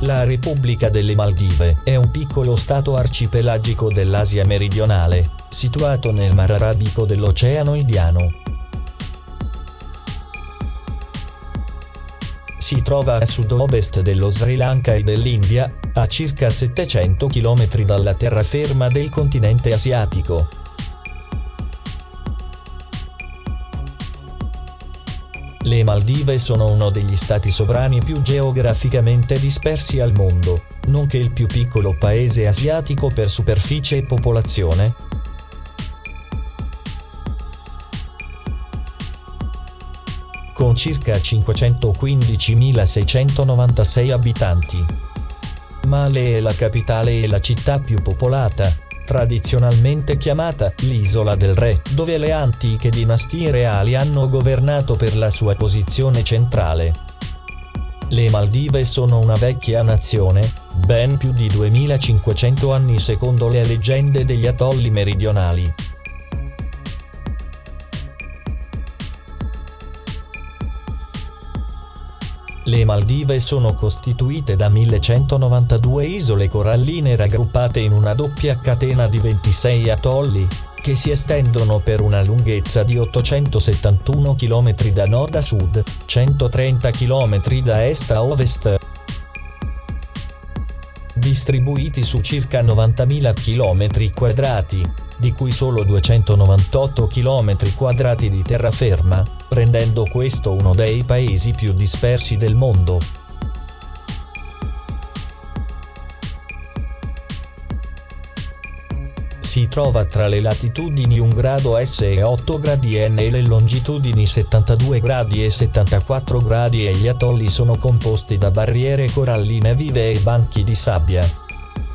La Repubblica delle Maldive è un piccolo stato arcipelagico dell'Asia meridionale, situato nel Mar Arabico dell'Oceano Indiano. Si trova a sud-ovest dello Sri Lanka e dell'India, a circa 700 km dalla terraferma del continente asiatico. Le Maldive sono uno degli stati sovrani più geograficamente dispersi al mondo, nonché il più piccolo paese asiatico per superficie e popolazione. Con circa 515.696 abitanti. Male è la capitale e la città più popolata, tradizionalmente chiamata l'Isola del Re, dove le antiche dinastie reali hanno governato per la sua posizione centrale. Le Maldive sono una vecchia nazione, ben più di 2500 anni secondo le leggende degli atolli meridionali. Le Maldive sono costituite da 1192 isole coralline raggruppate in una doppia catena di 26 atolli, che si estendono per una lunghezza di 871 km da nord a sud, 130 km da est a ovest. Distribuiti su circa 90.000 km², di cui solo 298 km² di terraferma, rendendo questo uno dei paesi più dispersi del mondo. Si trova tra le latitudini 1 grado S e 8 gradi N e le longitudini 72 gradi e 74 gradi e gli atolli sono composti da barriere coralline vive e banchi di sabbia.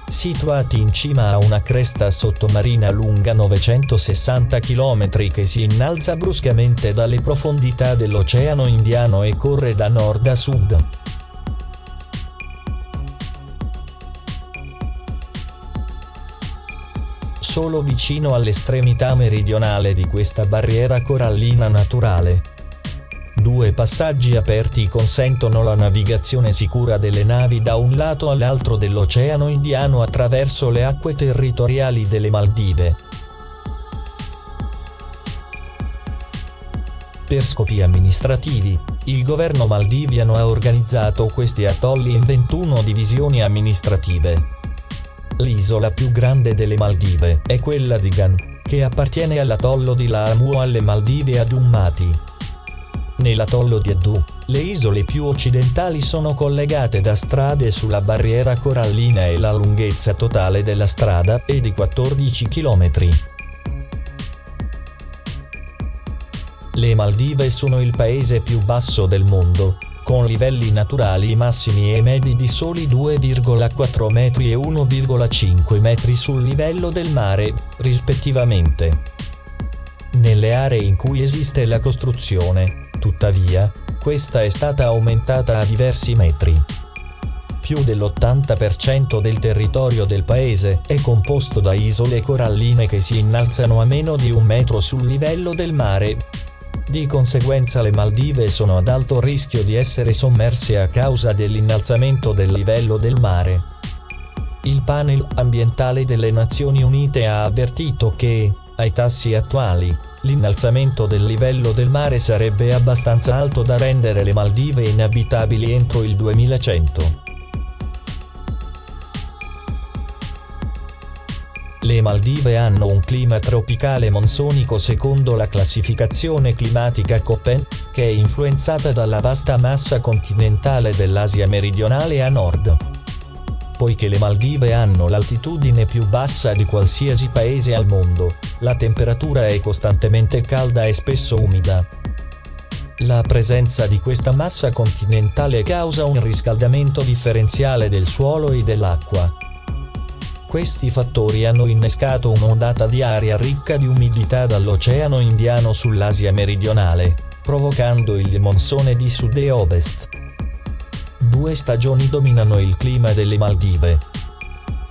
Situati in cima a una cresta sottomarina lunga 960 km che si innalza bruscamente dalle profondità dell'Oceano Indiano e corre da nord a sud. Solo vicino all'estremità meridionale di questa barriera corallina naturale, 2 passaggi aperti consentono la navigazione sicura delle navi da un lato all'altro dell'Oceano Indiano attraverso le acque territoriali delle Maldive. Per scopi amministrativi, il governo maldiviano ha organizzato questi atolli in 21 divisioni amministrative. L'isola più grande delle Maldive è quella di Gan, che appartiene all'atollo di Lamu o alle Maldive Adumati. Nell'atollo di Addu, le isole più occidentali sono collegate da strade sulla barriera corallina e la lunghezza totale della strada è di 14 km. Le Maldive sono il paese più basso del mondo, con livelli naturali massimi e medi di soli 2,4 metri e 1,5 metri sul livello del mare, rispettivamente. Nelle aree in cui esiste la costruzione, tuttavia, questa è stata aumentata a diversi metri. Più dell'80% del territorio del paese è composto da isole coralline che si innalzano a meno di 1 metro sul livello del mare. Di conseguenza le Maldive sono ad alto rischio di essere sommerse a causa dell'innalzamento del livello del mare. Il panel ambientale delle Nazioni Unite ha avvertito che, ai tassi attuali, l'innalzamento del livello del mare sarebbe abbastanza alto da rendere le Maldive inabitabili entro il 2100. Le Maldive hanno un clima tropicale monsonico secondo la classificazione climatica Köppen, che è influenzata dalla vasta massa continentale dell'Asia meridionale a nord. Poiché le Maldive hanno l'altitudine più bassa di qualsiasi paese al mondo, la temperatura è costantemente calda e spesso umida. La presenza di questa massa continentale causa un riscaldamento differenziale del suolo e dell'acqua. Questi fattori hanno innescato un'ondata di aria ricca di umidità dall'Oceano Indiano sull'Asia meridionale, provocando il monsone di sud e ovest. 2 stagioni dominano il clima delle Maldive.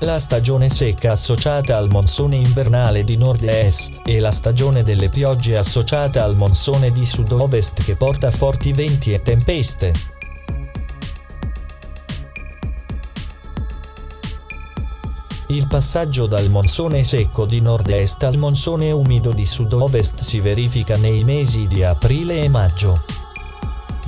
La stagione secca associata al monsone invernale di nord e est e la stagione delle piogge associata al monsone di sud-ovest che porta forti venti e tempeste. Il passaggio dal monsone secco di nord-est al monsone umido di sud-ovest si verifica nei mesi di aprile e maggio.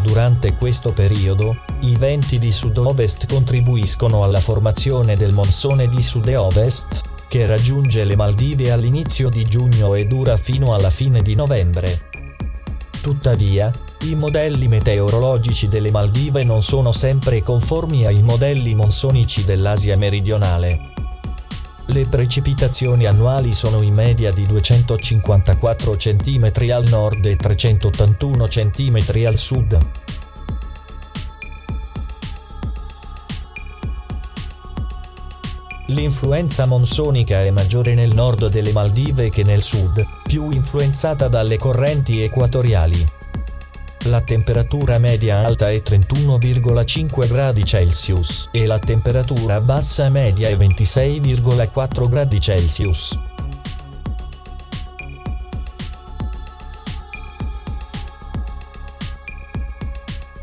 Durante questo periodo, i venti di sud-ovest contribuiscono alla formazione del monsone di sud-ovest, che raggiunge le Maldive all'inizio di giugno e dura fino alla fine di novembre. Tuttavia, i modelli meteorologici delle Maldive non sono sempre conformi ai modelli monsonici dell'Asia meridionale. Le precipitazioni annuali sono in media di 254 cm al nord e 381 cm al sud. L'influenza monsonica è maggiore nel nord delle Maldive che nel sud, più influenzata dalle correnti equatoriali. La temperatura media alta è 31,5 gradi Celsius e la temperatura bassa media è 26,4 gradi Celsius.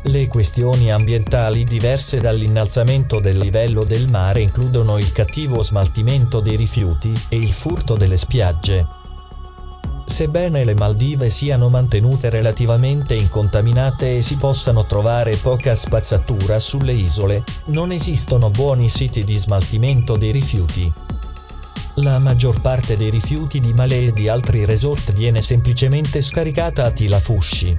Le questioni ambientali diverse dall'innalzamento del livello del mare includono il cattivo smaltimento dei rifiuti e il furto delle spiagge. Sebbene le Maldive siano mantenute relativamente incontaminate e si possano trovare poca spazzatura sulle isole, non esistono buoni siti di smaltimento dei rifiuti. La maggior parte dei rifiuti di Malé e di altri resort viene semplicemente scaricata a Tilafushi.